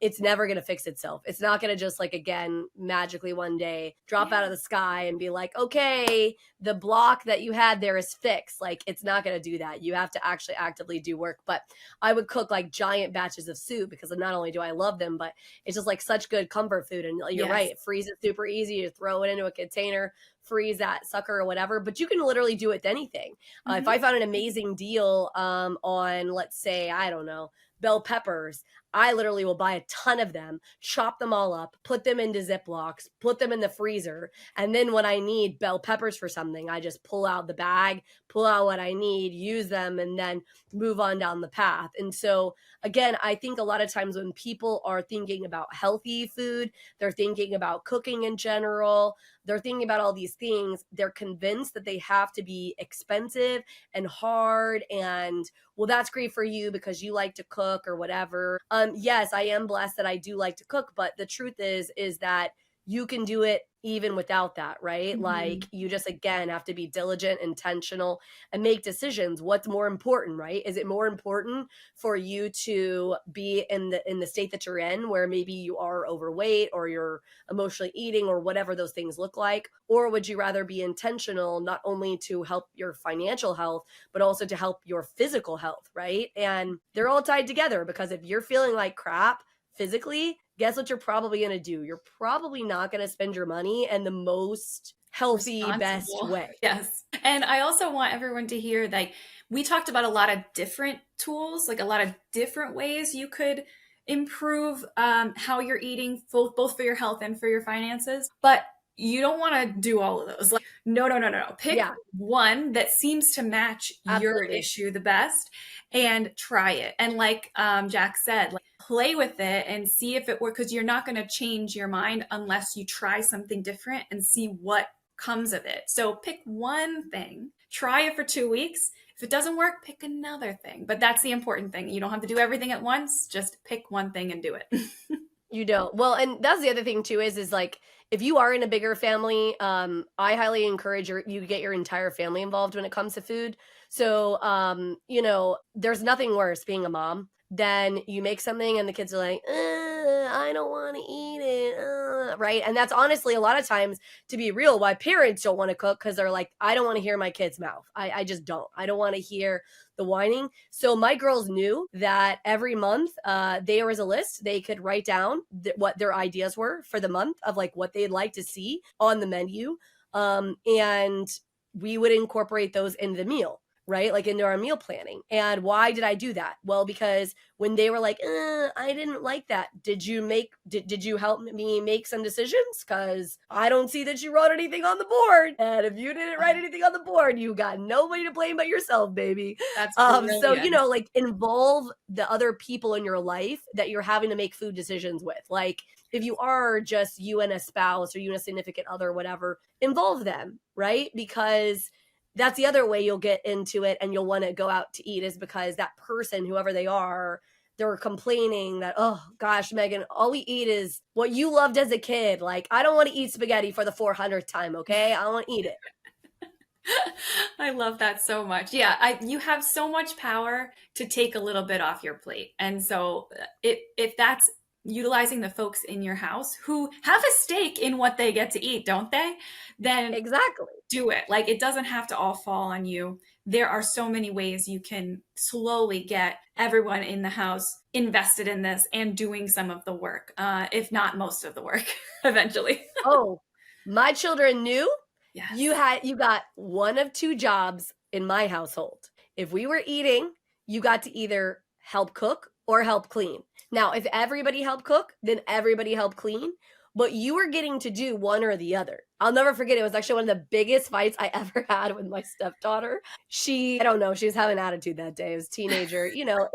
Speaker 2: it's never going to fix itself. It's not going to just like, again, magically one day drop out of the sky and be like, okay, the block that you had there is fixed. Like, it's not going to do that. You have to actually actively do work. But I would cook like giant batches of soup because not only do I love them, but it's just like such good comfort food. And you're right. It freezes super easy. You throw it into a container, freeze that sucker or whatever, but you can literally do it with anything. If I found an amazing deal on, let's say, I don't know, bell peppers, I literally will buy a ton of them, chop them all up, put them into Ziplocs, put them in the freezer. And then when I need bell peppers for something, I just pull out the bag, pull out what I need, use them, and then move on down the path. And so, again, I think a lot of times when people are thinking about healthy food, they're thinking about cooking in general, they're thinking about all these things, they're convinced that they have to be expensive and hard and, well, that's great for you because you like to cook or whatever. Yes, I am blessed that I do like to cook, but the truth is that you can do it even without that, right? Like you just, again, have to be diligent, intentional, and make decisions. What's more important, right? Is it more important for you to be in the state that you're in, where maybe you are overweight or you're emotionally eating or whatever those things look like? Or would you rather be intentional, not only to help your financial health, but also to help your physical health, right? And they're all tied together, because if you're feeling like crap physically, guess what you're probably going to do? You're probably not going to spend your money in the most healthy, best way.
Speaker 1: Yes. And I also want everyone to hear, like, we talked about a lot of different tools, like a lot of different ways you could improve how you're eating, both for your health and for your finances. But you don't want to do all of those. Like, No. Pick
Speaker 2: Yeah,
Speaker 1: one that seems to match your
Speaker 2: absolutely.
Speaker 1: issue the best and try it. And like Jack said, like, play with it and see if it works, because you're not going to change your mind unless you try something different and see what comes of it. So pick one thing, try it for 2 weeks. If it doesn't work, pick another thing. But that's the important thing. You don't have to do everything at once. Just pick one thing and do it.
Speaker 2: You don't. Well, and that's the other thing too is like if you are in a bigger family, I highly encourage you to get your entire family involved when it comes to food. So, you know, there's nothing worse being a mom than you make something and the kids are like, I don't want to eat it, right? And that's honestly a lot of times, to be real, why parents don't want to cook because they're like, I don't want to hear my kid's mouth. I just don't. I don't want to hear the whining. So my girls knew that every month there was a list they could write down what their ideas were for the month of like what they'd like to see on the menu. And we would incorporate those in the meal, right? Like into our meal planning. And why did I do that? Well, because when they were like, I didn't like that. Did you help me make some decisions? Because I don't see that you wrote anything on the board. And if you didn't write anything on the board, you got nobody to blame but yourself, baby.
Speaker 1: That's
Speaker 2: So, you
Speaker 1: brilliant.
Speaker 2: know, like involve the other people in your life that you're having to make food decisions with. Like if you are just you and a spouse or you and a significant other, whatever, involve them, right? Because that's the other way you'll get into it and you'll want to go out to eat is because that person, whoever they are, they're complaining that, oh gosh, Megan, all we eat is what you loved as a kid. Like, I don't want to eat spaghetti for the 400th time, okay? I want to eat it.
Speaker 1: I love that so much. Yeah, you have so much power to take a little bit off your plate. And so if that's utilizing the folks in your house who have a stake in what they get to eat, don't they? Then
Speaker 2: Exactly.
Speaker 1: do it. Like it doesn't have to all fall on you. There are so many ways you can slowly get everyone in the house invested in this and doing some of the work, if not most of the work eventually.
Speaker 2: Oh, my children knew
Speaker 1: Yes.
Speaker 2: you got one of two jobs in my household. If we were eating, you got to either help cook or help clean. Now, if everybody helped cook, then everybody helped clean, but you were getting to do one or the other. I'll never forget, it was actually one of the biggest fights I ever had with my stepdaughter. I don't know, she was having an attitude that day. It was teenager, you know,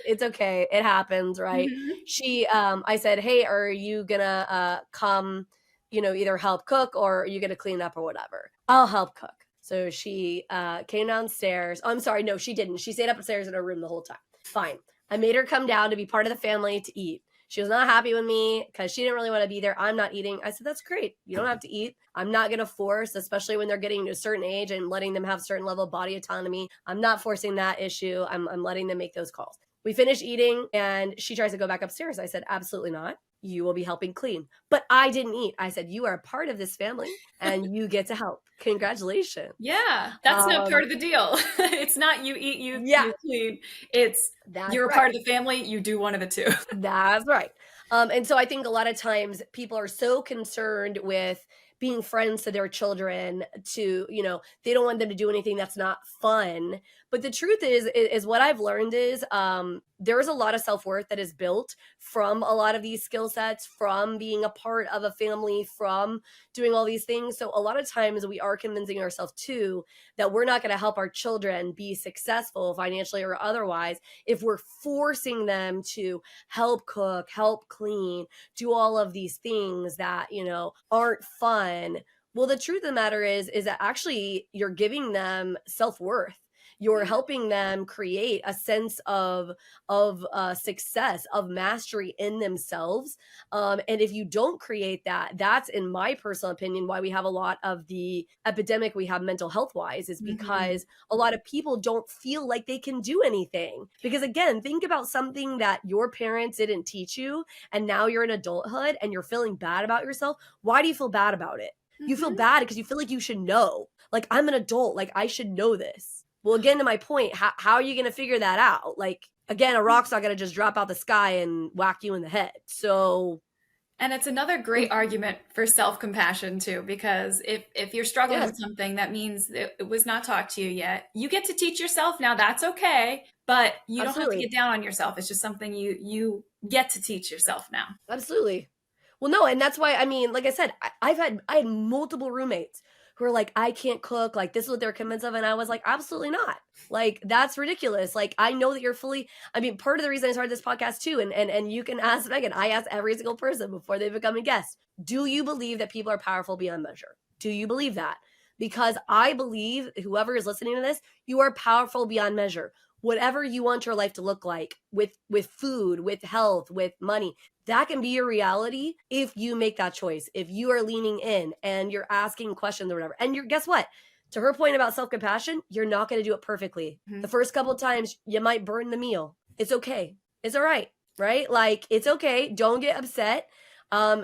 Speaker 2: it's okay. It happens, right?
Speaker 1: Mhm.
Speaker 2: I said, "Hey, are you gonna come, you know, either help cook or are you gonna clean up or whatever?" "I'll help cook." So she came downstairs. Oh, I'm sorry, no, she didn't. She stayed upstairs in her room the whole time. Fine. I made her come down to be part of the family to eat. She was not happy with me because she didn't really want to be there. I'm not eating. I said, that's great. You don't have to eat. I'm not going to force, especially when they're getting to a certain age and letting them have a certain level of body autonomy. I'm not forcing that issue. I'm letting them make those calls. We finish eating and she tries to go back upstairs. I said, absolutely not. You will be helping clean. But I didn't eat. I said, you are a part of this family and you get to help. Congratulations.
Speaker 1: Yeah, that's not part of the deal. It's not you eat,
Speaker 2: Yeah,
Speaker 1: you clean. It's
Speaker 2: that's
Speaker 1: you're a
Speaker 2: right.
Speaker 1: part of the family, you do one of the two.
Speaker 2: That's right. And so I think a lot of times people are so concerned with being friends to their children to, you know, they don't want them to do anything that's not fun. But the truth is what I've learned is there is a lot of self-worth that is built from a lot of these skill sets, from being a part of a family, from doing all these things. So a lot of times we are convincing ourselves too that we're not going to help our children be successful financially or otherwise if we're forcing them to help cook, help clean, do all of these things that, you know, aren't fun. Well, the truth of the matter is that actually you're giving them self-worth. You're
Speaker 1: Yeah.
Speaker 2: helping them create a sense of success, of mastery in themselves. And if you don't create that, that's in my personal opinion why we have a lot of the epidemic we have mental health wise is
Speaker 1: Mhm.
Speaker 2: because a lot of people don't feel like they can do anything. Because again, think about something that your parents didn't teach you, and now you're in adulthood and you're feeling bad about yourself. Why do you feel bad about it? You feel
Speaker 1: Mhm.
Speaker 2: bad because you feel like you should know. Like, I'm an adult, like, I should know this. Well, again, to my point, how are you going to figure that out? Like, again, a rock's not going to just drop out the sky and whack you in the head. So,
Speaker 1: And it's another great argument for self-compassion too, because if you're struggling
Speaker 2: yeah,
Speaker 1: with something, that means it was not taught to you yet. You get to teach yourself now. That's okay, but you don't have to
Speaker 2: absolutely.
Speaker 1: get down on yourself. It's just something you get to teach yourself now.
Speaker 2: Absolutely. Well, no, and that's why I mean, like I said, I had multiple roommates who are like, I can't cook. Like, this is what they're convinced of. And I was like, absolutely not. Like, that's ridiculous. Like, I know that you're fully, I mean, part of the reason I started this podcast too, and you can ask Megan, I ask every single person before they become a guest, do you believe that people are powerful beyond measure? Do you believe that? Because I believe whoever is listening to this, you are powerful beyond measure. Whatever you want your life to look like with food, with health, with money, that can be your reality if you make that choice. If you are leaning in and you're asking questions or whatever. And you're, guess what? To her point about self-compassion, you're not going to do it perfectly. The first couple of times you might burn the meal. It's okay. It's all right. Right? Like, it's okay. Don't get upset.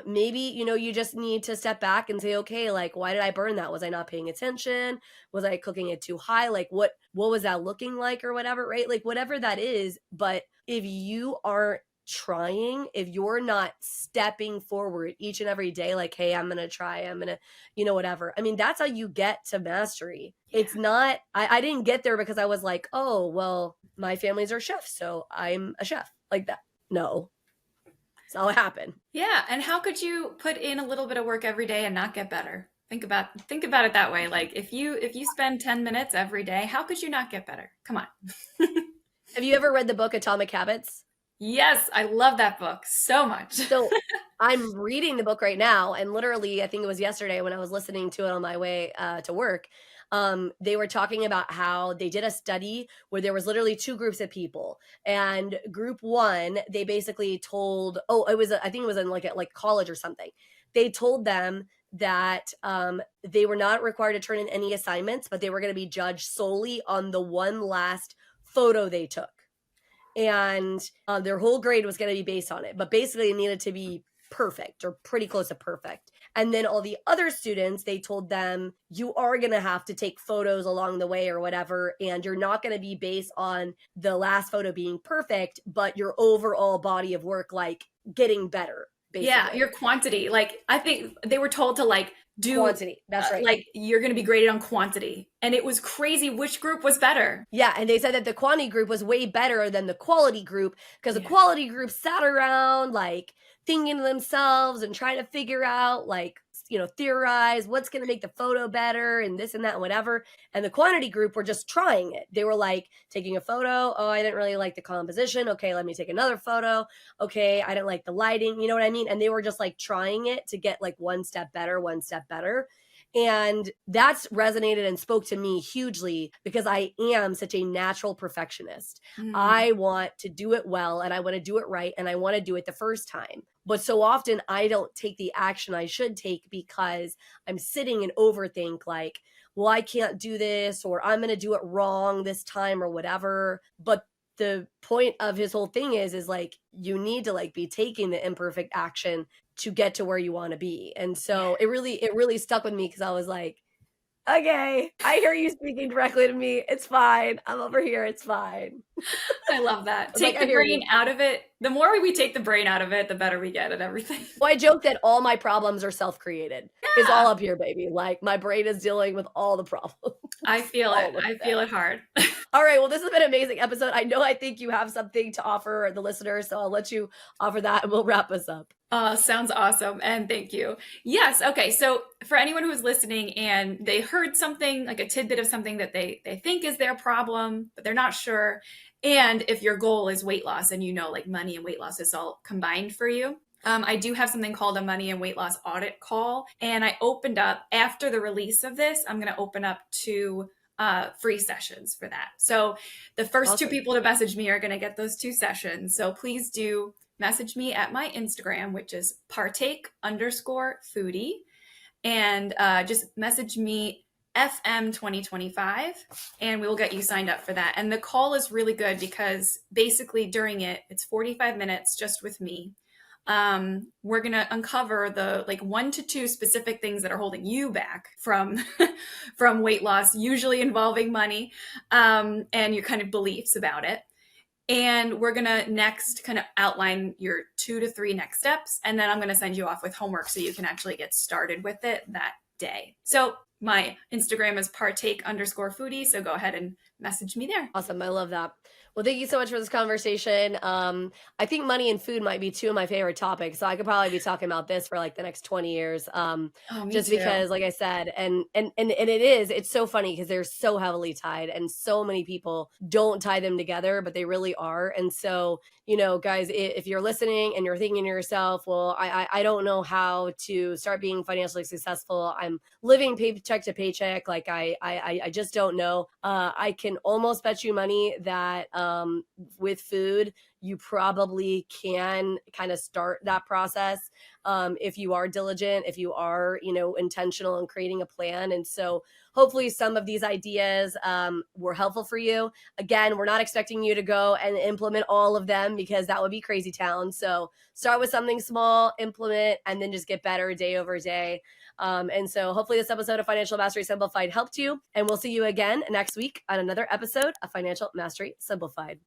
Speaker 2: Maybe, you just need to step back and say, okay, like, why did I burn that? Was I not paying attention? Was I cooking it too high? Like, what was that looking like or whatever, right? Like, whatever that is. But if you aren't trying, if you're not stepping forward each and every day, like, hey, I'm going to try, I'm going to, whatever. I mean, that's how you get to mastery. Yeah. It's not, I didn't get there because I was like, oh, well, my families are chefs, so I'm a chef like that. No. That's how it happened.
Speaker 1: Yeah. And how could you put in a little bit of work every day and not get better? Think about it that way. Like, if you spend 10 minutes every day, how could you not get better? Come on.
Speaker 2: Have you ever read the book Atomic Habits?
Speaker 1: Yes, I love that book so much.
Speaker 2: So I'm reading the book right now, and literally, I think it was yesterday when I was listening to it on my way to work. They were talking about how they did a study where there was literally two groups of people, and group one, they basically told, I think it was in like college or something. They told them that they were not required to turn in any assignments, but they were going to be judged solely on the one last photo they took. And their whole grade was going to be based on it, but basically it needed to be perfect or pretty close to perfect. And then all the other students, they told them, you are going to have to take photos along the way or whatever, and you're not going to be based on the last photo being perfect, but your overall body of work, like, getting better, basically.
Speaker 1: Yeah, your quantity. Like, I think they were told to, like, do
Speaker 2: quantity. That's right.
Speaker 1: Like, you're going to be graded on quantity. And it was crazy which group was better.
Speaker 2: Yeah, and they said that the quantity group was way better than the quality group, because the quality group sat around, like, thinking to themselves and trying to figure out, like, theorize what's going to make the photo better and this and that and whatever. And the quantity group were just trying it. They were like taking a photo. Oh, I didn't really like the composition. Okay, let me take another photo. Okay, I didn't like the lighting. You know what I mean? And they were just like trying it to get like one step better. And that's resonated and spoke to me hugely, because I am such a natural perfectionist. I want to do it well, and I want to do it right, and I want to do it the first time. But so often I don't take the action I should take because I'm sitting and overthink, like, well, I can't do this, or I'm going to do it wrong this time or whatever. But the point of his whole thing is like, you need to like be taking the imperfect action to get to where you want to be. And so it really stuck with me, because I was like, okay, I hear you speaking directly to me. It's fine. I'm over here. It's fine.
Speaker 1: I love that. Take the brain out of it. The more we take the brain out of it, the better we get at everything.
Speaker 2: Well, I joke that all my problems are self-created. It's all up here, baby. Like, my brain is dealing with all the problems.
Speaker 1: I feel it. I feel it hard.
Speaker 2: All right. Well, this has been an amazing episode. I think you have something to offer the listeners, so I'll let you offer that and we'll wrap us up.
Speaker 1: Sounds awesome. And thank you. Yes. Okay. So for anyone who is listening and they heard something, like a tidbit of something that they think is their problem, but they're not sure. And if your goal is weight loss and like money and weight loss is all combined for you, I do have something called a money and weight loss audit call. And I opened up after the release of this, I'm going to open up 2 free sessions for that. So the first 2 people to message me are going to get those 2 sessions. So please do message me at my Instagram, which is partake_foodie. And just message me FM 2025 and we will get you signed up for that. And the call is really good because basically during it, it's 45 minutes just with me. We're going to uncover the 1 to 2 specific things that are holding you back from weight loss, usually involving money, and your kind of beliefs about it. And we're going to next kind of outline your 2 to 3 next steps. And then I'm going to send you off with homework so you can actually get started with it that day. So my Instagram is partake_foodie. So go ahead and message me there.
Speaker 2: Awesome. I love that. Well, thank you so much for this conversation. I think money and food might be two of my favorite topics, so I could probably be talking about this for like the next 20 years.
Speaker 1: Oh, me
Speaker 2: Just
Speaker 1: too.
Speaker 2: because, like I said, and it's so funny because they're so heavily tied, and so many people don't tie them together, but they really are. And so, guys, if you're listening and you're thinking to yourself, well, I don't know how to start being financially successful. I'm living paycheck to paycheck. Like I just don't know. I can almost bet you money that with food, you probably can kind of start that process if you are diligent, if you are, intentional in creating a plan. And so hopefully some of these ideas were helpful for you. Again, we're not expecting you to go and implement all of them because that would be crazy town. So start with something small, implement, and then just get better day over day. And so hopefully this episode of Financial Mastery Simplified helped you. And we'll see you again next week on another episode of Financial Mastery Simplified.